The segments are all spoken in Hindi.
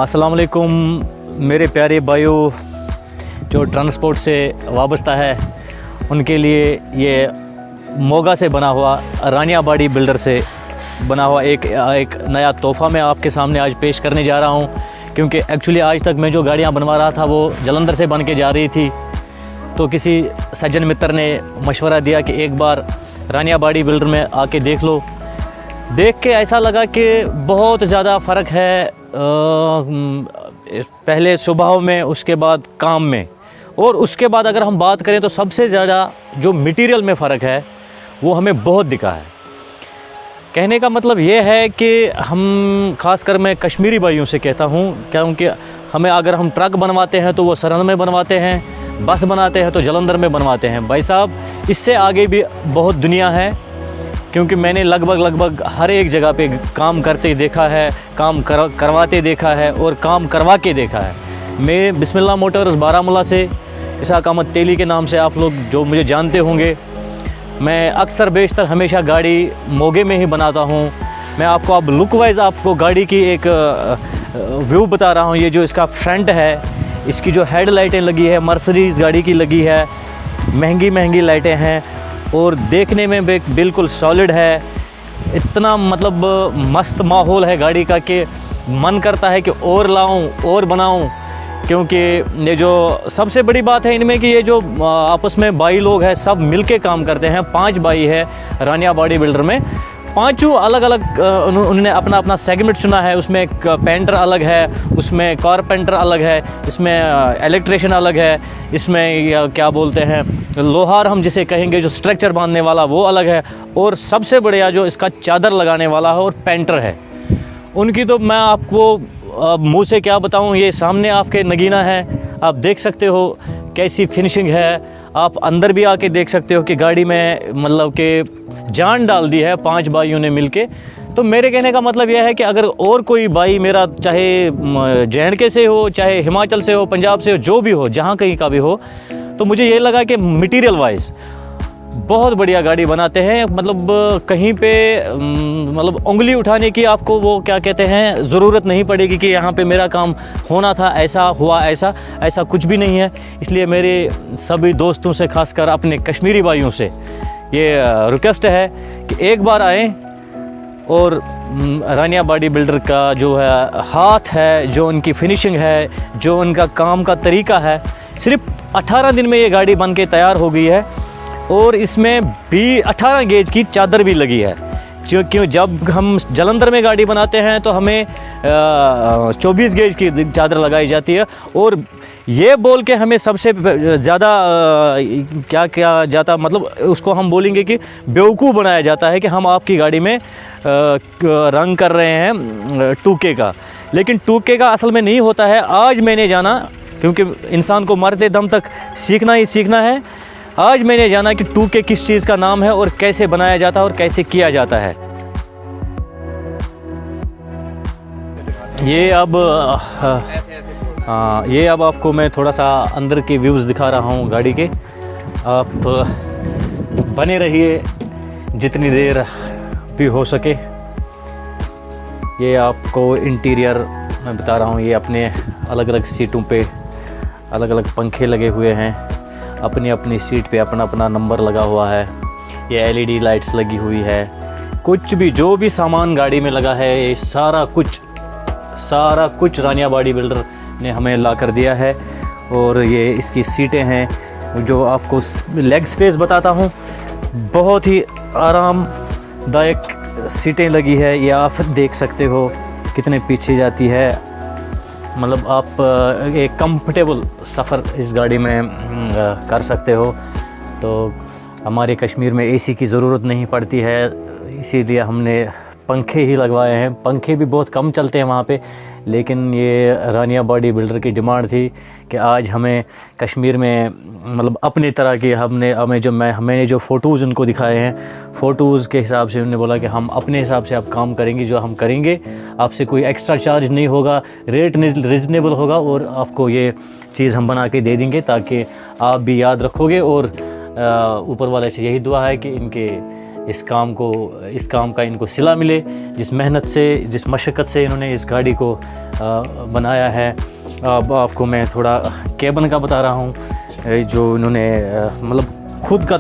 अस्सलाम वालेकुम मेरे प्यारे भाइयों जो ट्रांसपोर्ट से वाबस्ता है, उनके लिए ये मोगा से बना हुआ रानिया बॉडी बिल्डर से बना हुआ एक नया तोहफ़ा मैं आपके सामने आज पेश करने जा रहा हूँ। क्योंकि एक्चुअली आज तक मैं जो गाड़ियाँ बनवा रहा था वो जलंधर से बन के जा रही थी, तो किसी सज्जन मित्र ने मशवरा दिया कि एक बार रानिया बॉडी बिल्डर में आके देख लो। देख के ऐसा लगा कि बहुत ज़्यादा फ़र्क है पहले स्वभाव में, उसके बाद काम में, और उसके बाद अगर हम बात करें तो सबसे ज़्यादा जो मटेरियल में फ़र्क है वो हमें बहुत दिखा है। कहने का मतलब ये है कि हम ख़ासकर मैं कश्मीरी भाइयों से कहता हूँ, क्योंकि हमें अगर हम ट्रक बनवाते हैं तो वो सरहद में बनवाते हैं, बस बनाते हैं तो जलंधर में बनवाते हैं। भाई साहब, इससे आगे भी बहुत दुनिया है, क्योंकि मैंने लगभग हर एक जगह पे काम करते देखा है, काम करवाते देखा है और काम करवा के देखा है। मैं बिस्मिल्लाह मोटर्स बारामूला से, इसाक अहमद तेली के नाम से आप लोग जो मुझे जानते होंगे, मैं अक्सर बेशतर हमेशा गाड़ी मोगे में ही बनाता हूँ। मैं आपको अब लुक वाइज आपको गाड़ी की एक व्यू बता रहा हूँ। ये जो इसका फ्रंट है, इसकी जो हेड लाइटें लगी है मर्सिडीज़ गाड़ी की लगी है, महंगी लाइटें हैं और देखने में बिल्कुल सॉलिड है। इतना मतलब मस्त माहौल है गाड़ी का कि मन करता है कि और लाऊं और बनाऊं। क्योंकि ये जो सबसे बड़ी बात है इनमें कि ये जो आपस में भाई लोग हैं, सब मिलके काम करते हैं। 5 भाई है रानिया बॉडी बिल्डर में, पांचों अलग अलग उन्होंने अपना अपना सेगमेंट चुना है। उसमें एक पेंटर अलग है, उसमें कारपेंटर अलग है, इसमें इलेक्ट्रिशियन अलग है, इसमें क्या बोलते हैं लोहार हम जिसे कहेंगे, जो स्ट्रक्चर बांधने वाला वो अलग है, और सबसे बढ़िया जो इसका चादर लगाने वाला है और पेंटर है। उनकी तो मैं आपको मुँह से क्या बताऊँ, ये सामने आपके नगीना है, आप देख सकते हो कैसी फिनिशिंग है। आप अंदर भी आके देख सकते हो कि गाड़ी में मतलब कि जान डाल दी है 5 भाइयों ने मिलके। तो मेरे कहने का मतलब यह है कि अगर और कोई भाई मेरा चाहे जे.एंड.के से हो, चाहे हिमाचल से हो, पंजाब से हो, जो भी हो, जहाँ कहीं का भी हो, तो मुझे ये लगा कि मटेरियल वाइज बहुत बढ़िया गाड़ी बनाते हैं। मतलब कहीं पे मतलब उंगली उठाने की आपको वो क्या कहते हैं ज़रूरत नहीं पड़ेगी कि यहाँ पे मेरा काम होना था, ऐसा हुआ, ऐसा कुछ भी नहीं है। इसलिए मेरे सभी दोस्तों से, खासकर अपने कश्मीरी भाइयों से ये रिक्वेस्ट है कि एक बार आएँ और रानिया बॉडी बिल्डर का जो है हाथ है, जो उनकी फिनिशिंग है, जो उनका काम का तरीका है, सिर्फ 18 दिन में ये गाड़ी बन के तैयार हो गई है। और इसमें भी 18 गेज की चादर भी लगी है। क्यों जब हम जलंधर में गाड़ी बनाते हैं तो हमें 24 गेज की चादर लगाई जाती है। और ये बोल के हमें सबसे ज़्यादा क्या क्या जाता, मतलब उसको हम बोलेंगे कि बेवकूफ़ बनाया जाता है कि हम आपकी गाड़ी में रंग कर रहे हैं 2K का, लेकिन 2K का असल में नहीं होता है। आज मैंने जाना, क्योंकि इंसान को मरते दम तक सीखना ही सीखना है, आज मैंने जाना कि 2K किस चीज़ का नाम है और कैसे बनाया जाता है और कैसे किया जाता है। ये अब आपको मैं थोड़ा सा अंदर के व्यूज़ दिखा रहा हूँ गाड़ी के। आप बने रहिए जितनी देर भी हो सके। ये आपको इंटीरियर मैं बता रहा हूँ। ये अपने अलग अलग सीटों पे अलग अलग पंखे लगे हुए हैं, अपनी अपनी सीट पे अपना अपना नंबर लगा हुआ है। ये LED लाइट्स लगी हुई है। कुछ भी जो भी सामान गाड़ी में लगा है, ये सारा कुछ रानिया बॉडी बिल्डर ने हमें ला कर दिया है। और ये इसकी सीटें हैं, जो आपको लेग स्पेस बताता हूँ, बहुत ही आरामदायक सीटें लगी है। ये आप देख सकते हो कितने पीछे जाती है, मतलब आप एक कंफर्टेबल सफ़र इस गाड़ी में कर सकते हो। तो हमारे कश्मीर में AC की ज़रूरत नहीं पड़ती है, इसीलिए हमने पंखे ही लगवाए हैं। पंखे भी बहुत कम चलते हैं वहाँ पे, लेकिन ये रानिया बॉडी बिल्डर की डिमांड थी कि आज हमें कश्मीर में मतलब अपनी तरह की मैंने जो फ़ोटोज़ उनको दिखाए हैं, फ़ोटोज़ के हिसाब से उन्होंने बोला कि हम अपने हिसाब से आप काम करेंगे, जो हम करेंगे आपसे कोई एक्स्ट्रा चार्ज नहीं होगा, रेट रिजनेबल होगा और आपको ये चीज़ हम बना के दे देंगे ताकि आप भी याद रखोगे। और ऊपर वाले से यही दुआ है कि इनके इस काम का इनको सिला मिले, जिस मेहनत से, जिस मशक्क़त से इन्होंने इस गाड़ी को बनाया है। अब आपको मैं थोड़ा केबिन का बता रहा हूँ, जो इन्होंने मतलब खुद का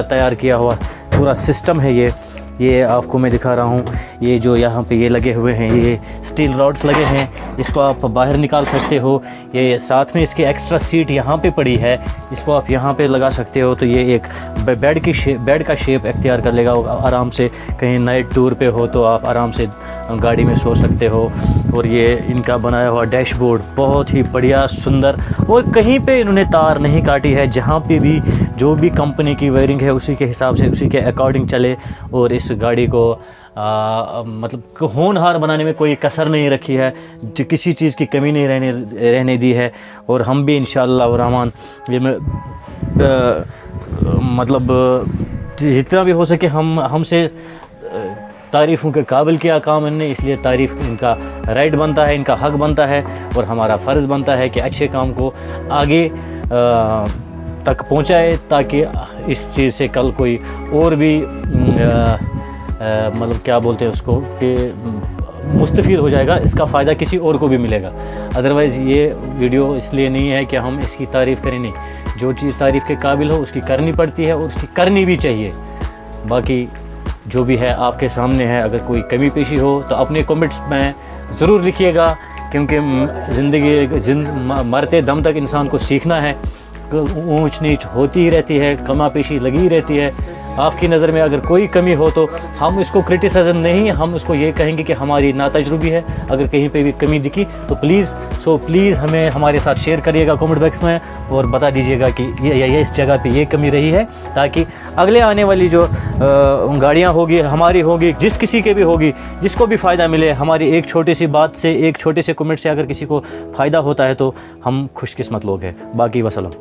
तैयार किया हुआ पूरा सिस्टम है। ये आपको मैं दिखा रहा हूँ। ये जो यहाँ पे ये लगे हुए हैं, ये स्टील रॉड्स लगे हैं, इसको आप बाहर निकाल सकते हो। ये साथ में इसकी एक्स्ट्रा सीट यहाँ पे पड़ी है, इसको आप यहाँ पे लगा सकते हो। तो ये एक बेड का शेप इख्तियार कर लेगा। आराम से कहीं नाइट टूर पे हो तो आप आराम से गाड़ी में सो सकते हो। और ये इनका बनाया हुआ डैशबोर्ड बहुत ही बढ़िया सुंदर, और कहीं पे इन्होंने तार नहीं काटी है। जहाँ पे भी जो भी कंपनी की वायरिंग है उसी के हिसाब से, उसी के अकॉर्डिंग चले। और इस गाड़ी को मतलब होनहार बनाने में कोई कसर नहीं रखी है, जो किसी चीज़ की कमी नहीं रहने दी है। और हम भी इंशाअल्लाह रहमान ये मतलब जितना भी हो सके हमसे तारीफ़ों के काबिल किया काम इनने, इसलिए तारीफ़ इनका राइट बनता है, इनका हक बनता है। और हमारा फ़र्ज़ बनता है कि अच्छे काम को आगे तक पहुँचाए, ताकि इस चीज़ से कल कोई और भी मतलब क्या बोलते हैं उसको, कि मुस्तफ़ीद हो जाएगा, इसका फ़ायदा किसी और को भी मिलेगा। अदरवाइज़ ये वीडियो इसलिए नहीं है कि हम इसकी तारीफ़ करें, नहीं, जो चीज़ तारीफ़ के काबिल हो उसकी करनी पड़ती है और उसकी करनी भी चाहिए। बाकी जो भी है आपके सामने है। अगर कोई कमी पेशी हो तो अपने कमेंट्स में ज़रूर लिखिएगा, क्योंकि मरते दम तक इंसान को सीखना है। ऊंच नीच होती ही रहती है, कमा पेशी लगी ही रहती है। आपकी नज़र में अगर कोई कमी हो तो हम इसको क्रिटिसिज्म नहीं, हम उसको ये कहेंगे कि हमारी नातजुर्बी है। अगर कहीं पे भी कमी दिखी तो प्लीज़ हमें हमारे साथ शेयर करिएगा कमेंट बॉक्स में, और बता दीजिएगा कि ये इस जगह पे ये कमी रही है, ताकि अगले आने वाली जो गाड़ियाँ होगी, हमारी होगी, जिस किसी के भी होगी, जिसको भी फ़ायदा मिले। हमारी एक छोटी सी बात से, एक छोटे से कमेंट से अगर किसी को फ़ायदा होता है तो हम खुशकिस्मत लोग हैं। बाकी वसलम।